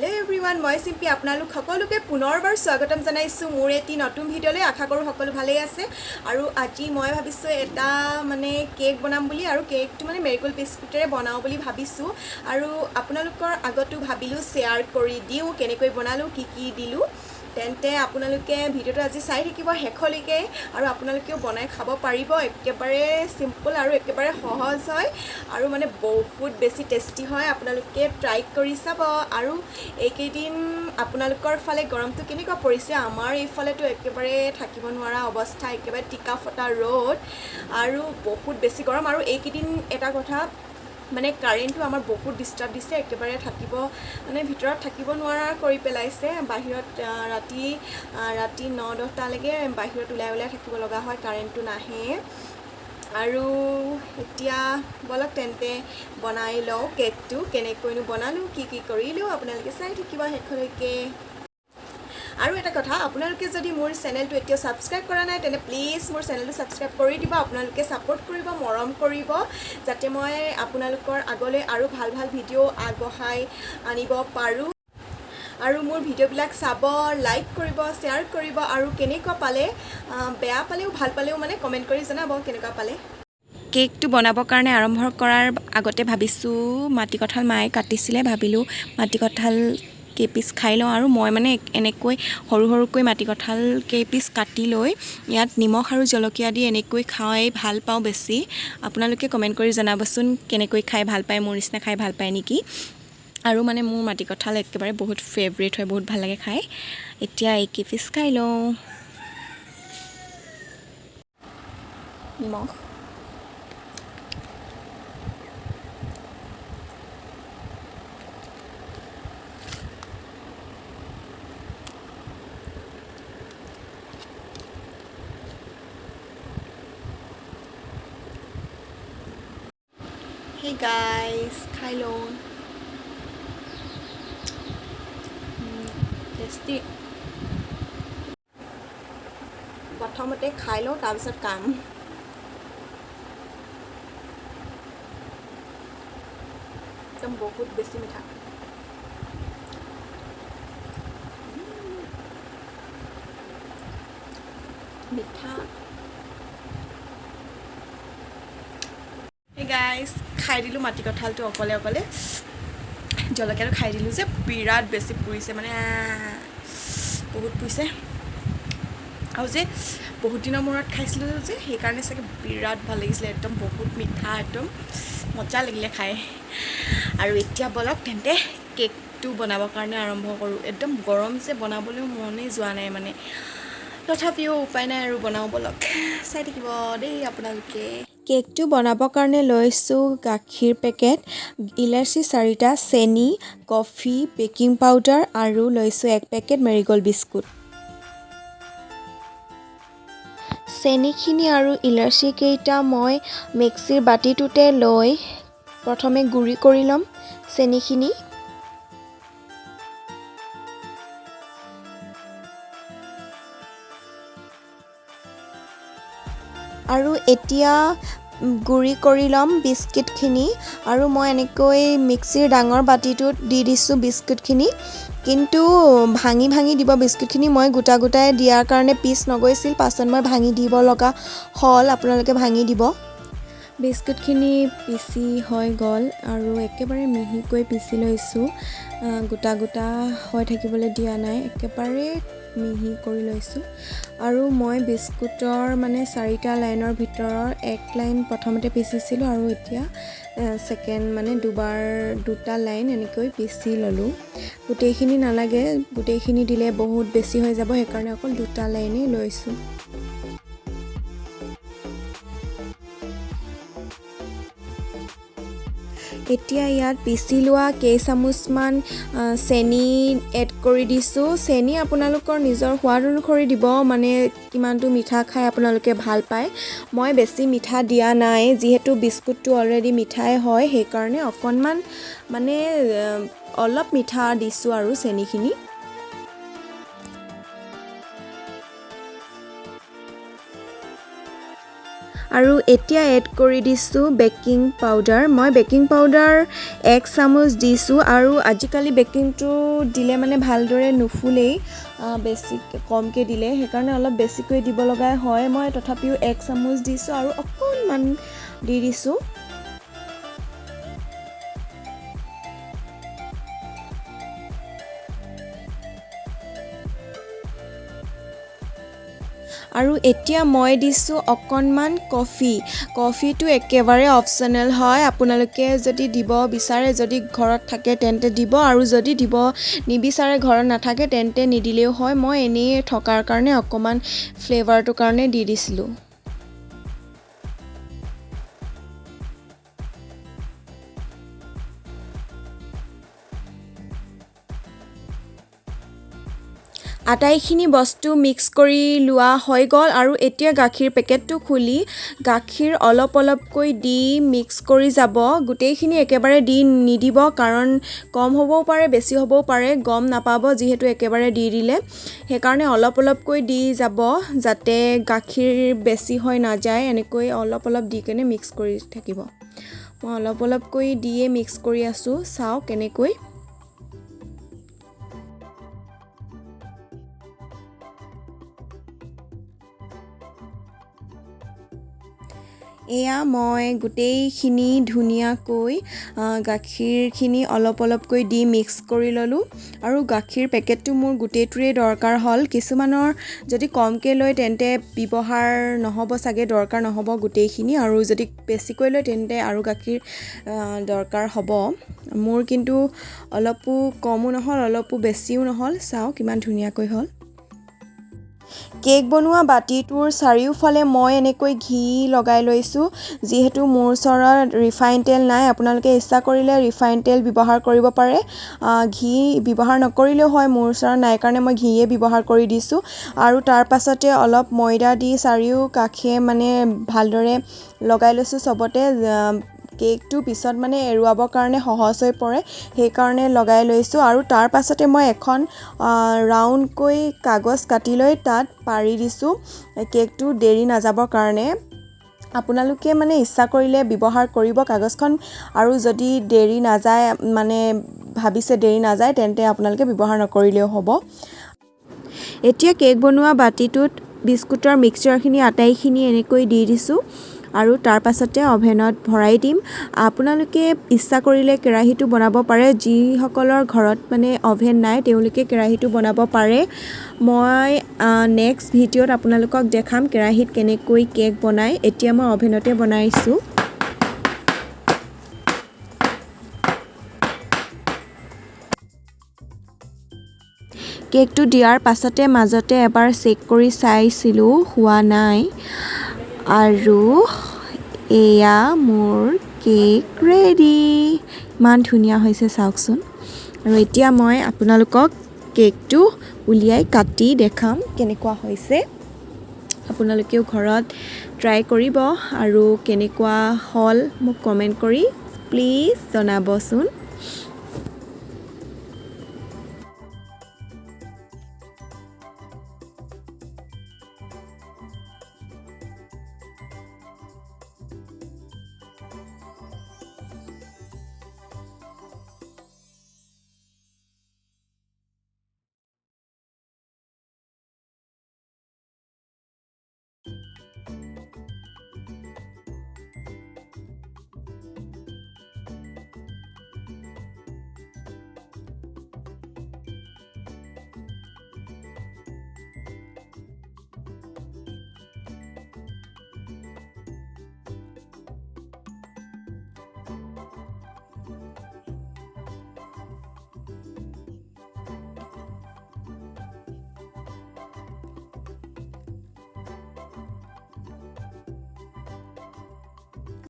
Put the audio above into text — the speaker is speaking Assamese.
हेलो एवरीवन मैं सिम्पी आपनालोक सकलोके पुनरबार स्वागतम जनाइछु मोर एटी नतुन भिडिओले आशा करूँ सकलो भाले आछे आरु आजि मैं भाबिछु एटा माने केक बनाम बुली आरु केकटो माने मेरिगोल्ड बिस्कुटेरे बनाओ बुली भाबिछु आरु आपनालोकर आगतो भाबिलु शेयार करि दिउ केनेকৈ बनालु की दिलु तेन्ते आपनालोके भिडिओটো আজি চাই থাকিব হেখলৈকে আৰু আপোনালোকেও বনাই খাব পাৰিব একেবাৰে সিম্পল আৰু একেবাৰে সহজ হয় আৰু মানে বহুত বেছি টেস্টি হয় আপোনালোকে ট্ৰাই কৰি চাব আৰু এইকেইদিন আপোনালোকৰ ফালে গৰমটো কেনেকুৱা পৰিছে আমাৰ এইফালেতো একেবাৰে থাকিব নোৱাৰা অৱস্থা একেবাৰে টিকা ফটা ৰ'দ আৰু বহুত বেছি গৰম আৰু এইকেইদিন এটা কথা মানে কাৰেণ্টটো আমাৰ বহুত ডিস্টাৰ্ব দিছে একেবাৰে থাকিব মানে ভিতৰত থাকিব নোৱাৰা কৰি পেলাইছে বাহিৰত ৰাতি 9-10টা লৈকে বাহিৰত ওলাই থাকিব লগা হয় কাৰেণ্টটো নাহে আৰু এতিয়া বলক তেন্তে বনাই লওঁ কেকটো কেনেকৈনো বনালো কি কৰিলো আপোনালোকে চাই থাকিব হেখলৈকে আৰু এটা কথা আপোনালোকে যদি মোৰ চেনেলটো এতিয়া সাবস্ক্ৰাইব কৰা নাই তেনে প্লিজ মোৰ চেনেলটো সাবস্ক্ৰাইব কৰি দিব আপোনালোকে সাপোৰ্ট কৰিব মৰম কৰিব যাতে মই আপোনালোকৰ আগলৈ আৰু ভাল ভিডিও আগবঢ়াই আনিব পাৰো আৰু মোৰ ভিডিওবিলাক চাব লাইক কৰিব শেয়াৰ কৰিব আৰু কেনেকুৱা পালে বেয়া পালেও ভাল পালেও মানে কমেন্ট কৰি জনাব কেনেকুৱা পালে কেকটো বনাবৰ কাৰণে আৰম্ভ কৰাৰ আগতে ভাবিছো মাটি কঁঠাল মায়ে কাটিছিলে ভাবিলো মাটি কঁঠাল কেপিস খাই লওঁ আৰু মই মানে এনেকৈ সৰুকৈ মাটি কঁঠাল কেপিস কাটি লৈ ইয়াত নিমখ আৰু জলকীয়া দি এনেকৈ খাই ভাল পাওঁ বেছি আপোনালোকে কমেন্ট কৰি জনাবচোন কেনেকৈ খাই ভাল পায় মোৰ নিচিনা খাই ভাল পায় নেকি আৰু মানে মোৰ মাটি কঁঠাল একেবাৰে বহুত ফেভাৰিট হয় বহুত ভাল লাগে খাই এতিয়া এই কেপিস খাই লওঁ নিমখ Hey guys, খাই লওঁ টেষ্টি প্ৰথমতে খাই লওঁ তাৰপিছত কাম একদম বহুত বেছি মিঠা মিঠা Hey guys, খাই দিলো মাটি কঁঠালটো অকলে জলকীয়াটো খাই দিলো যে বিৰাট বেছি পুৰিছে মানে বহুত পুৰিছে আৰু যে বহুত দিনৰ মূৰত খাইছিলো যে সেই কাৰণে চাগে বিৰাট ভাল লাগিছিল একদম বহুত মিঠা একদম মজা লাগিলে খাই আৰু এতিয়া বলক তেন্তে কেকটো বনাবৰ কাৰণে আৰম্ভ কৰো একদম গৰম যে বনাবলৈ মনে যোৱা নাই মানে তথাপিও উপায় নাই আৰু বনাও বলক চাই থাকিব দেই আপোনালোকে কেকটো বনাবৰ কাৰণে লৈছো গাখীৰ পেকেট ইলাচি 4টা চেনি কফি বেকিং পাউডাৰ আৰু লৈছো 1 পেকেট মেৰিগোল্ড বিস্কুট চেনিখিনি আৰু ইলাচি কেইটা মই মিক্সিৰ বাটিটোতে লৈ প্ৰথমে গুৰি কৰি লম চেনিখিনি আৰু এতিয়া গুৰি কৰি লম বিস্কিটখিনি আৰু মই এনেকৈ মিক্সিৰ ডাঙৰ বাটিটোত দি দিছো বিস্কুটখিনি কিন্তু ভাঙি দিব বিস্কুটখিনি মই গোটাই দিয়াৰ কাৰণে পিছ নগৈছিল পাছত মই ভাঙি দিব লগা হল আপোনালোকে ভাঙি দিব বিস্কুটখিনি পিছি হৈ গল আৰু একেবাৰে মিহিকৈ পিছি লৈছো গোটা হৈ থাকিবলৈ দিয়া নাই একেবাৰে মিহি কৰি লৈছো আৰু মই বিস্কুটৰ মানে 4টা লাইনৰ ভিতৰৰ এক লাইন প্ৰথমতে পিছিছিলো আৰু এতিয়া সেকেন্ড মানে দুটা লাইন এনেকৈ পিছি ললো গোটেইখিনি নালাগে গোটেইখিনি দিলে বহুত বেছি হৈ যাব সেইকাৰণে অকল দুটা লাইনে লৈছো এতিয়া ইয়াত পিছি লোৱা কেইচামুচমান চেনি এড কৰি দিছো চেনি আপোনালোকৰ নিজৰ সোৱাদ অনুসৰি দিব মানে কিমানটো মিঠা খাই আপোনালোকে ভাল পায় মই বেছি মিঠা দিয়া নাই যিহেতু বিস্কুটটো অলৰেডি মিঠাই হয় সেইকাৰণে অকনমান মানে অলপ মিঠা দিছো আৰু চেনিখিনি আৰু এতিয়া এড কৰি দিছোঁ বেকিং পাউডাৰ। মই বেকিং পাউডাৰ 1 চামুচ দিছোঁ আৰু আজিকালি বেকিংটো দিলে মানে ভালদৰে নুফুলেই, বেছি কমকৈ দিলে, সেইকাৰণে অলপ বেছিকৈ দিব লগা হয়। মই তথাপিও 1 চামুচ দিছোঁ আৰু অকণমান দি দিছোঁ। আৰু এতিয়া মই দিছোঁ অকণমান কফিটো একেবাৰে অপশ্যনেল হয়, আপোনালোকে যদি দিব বিচাৰে, যদি ঘৰত থাকে তেন্তে দিব, আৰু যদি দিব নিবিচাৰে, ঘৰত নাথাকে তেন্তে নিদিলেও হয়। মই এনেই থকাৰ কাৰণে অকণমান ফ্লেভাৰটোৰ কাৰণে দি দিছিলোঁ। আটাইখিনি বস্তু মিক্স কৰি লোৱা হৈ গ'ল আৰু এতিয়া গাখীৰ পেকেটটো খুলি গাখীৰ অলপ অলপকৈ দি মিক্স কৰি যাব। গোটেইখিনি একেবাৰে দি নিদিব, কাৰণ কম হ'বও পাৰে বেছি হ'বও পাৰে, গম নাপাব যিহেতু একেবাৰে দি দিলে। সেইকাৰণে অলপ অলপকৈ দি যাব যাতে গাখীৰ বেছি হৈ নাযায়। এনেকৈ অলপ অলপ দি কেনে মিক্স কৰি থাকিব। মই অলপ অলপকৈ দিয়ে মিক্স কৰি আছোঁ, চাওক কেনেকৈ। এয়া মই গোটেইখিনি ধুনীয়াকৈ গাখীৰখিনি অলপ অলপকৈ দি মিক্স কৰি ল'লোঁ আৰু গাখীৰ পেকেটটো মোৰ গোটেইটোৰে দৰকাৰ হ'ল। কিছুমানৰ যদি কমকৈ লয় তেন্তে ব্যৱহাৰ নহ'ব চাগে, দৰকাৰ নহ'ব গোটেইখিনি, আৰু যদি বেছিকৈ লয় তেন্তে আৰু গাখীৰ দৰকাৰ হ'ব। মোৰ কিন্তু অলপো কমো নহ'ল অলপো বেছিও নহ'ল, চাওক কিমান ধুনীয়াকৈ হ'ল। কেক বনোৱা বাতিটোৰ চাৰিওফালে মই এনেকৈ ঘি লগাই লৈছোঁ, যিহেতু মোৰ ওচৰত ৰিফাইন তেল নাই। আপোনালোকে ইচ্ছা কৰিলে ৰিফাইন তেল ব্যৱহাৰ কৰিব পাৰে, ঘি ব্যৱহাৰ নকৰিলেও হয়। মোৰ ওচৰত নাই কাৰণে মই ঘিয়ে ব্যৱহাৰ কৰি দিছোঁ। আৰু তাৰ পাছতে অলপ ময়দা দি চাৰিওকাষে মানে ভালদৰে লগাই লৈছোঁ চবতে। কেকটো পিছত মানে এৰুৱাবৰ কাৰণে সহজ হৈ পৰে, সেইকাৰণে লগাই লৈছোঁ। আৰু তাৰ পাছতে মই এখন ৰাউণ্ডকৈ কাগজ কাটি লৈ তাত পাৰি দিছোঁ কেকটো দেৰি নাযাবৰ কাৰণে। আপোনালোকে মানে ইচ্ছা কৰিলে ব্যৱহাৰ কৰিব কাগজখন, আৰু যদি দেৰি নাযায় মানে ভাবিছে দেৰি নাযায় তেন্তে আপোনালোকে ব্যৱহাৰ নকৰিলেও হ'ব। এতিয়া কেক বনোৱা বাতিটোত বিস্কুটৰ মিক্সচাৰখিনি আটাইখিনি এনেকৈ দি দিছোঁ আৰু তাৰ পাছতে অভেনত ভৰাই দিম। আপোনালোকে ইচ্ছা কৰিলে কেৰাহীটো বনাব পাৰে, যিসকলৰ ঘৰত মানে অভেন নাই তেওঁলোকে কেৰাহীটো বনাব পাৰে। মই নেক্সট ভিডিঅ'ত আপোনালোকক দেখাম কেৰাহীত কেনেকৈ কেক বনায়। এতিয়া মই অভেনতে বনাইছোঁ। কেকটো দিয়াৰ পাছতে মাজতে এবাৰ চেক কৰি চাইছিলোঁ, হোৱা নাই। আৰু এয়া মোৰ কেক ৰেডি। ইমান ধুনীয়া হৈছে চাওকচোন। আৰু এতিয়া মই আপোনালোকক কেকটো উলিয়াই কাটি দেখাম কেনেকুৱা হৈছে। আপোনালোকেও ঘৰত ট্ৰাই কৰিব আৰু কেনেকুৱা হ'ল মোক কমেণ্ট কৰি প্লিজ জনাবচোন।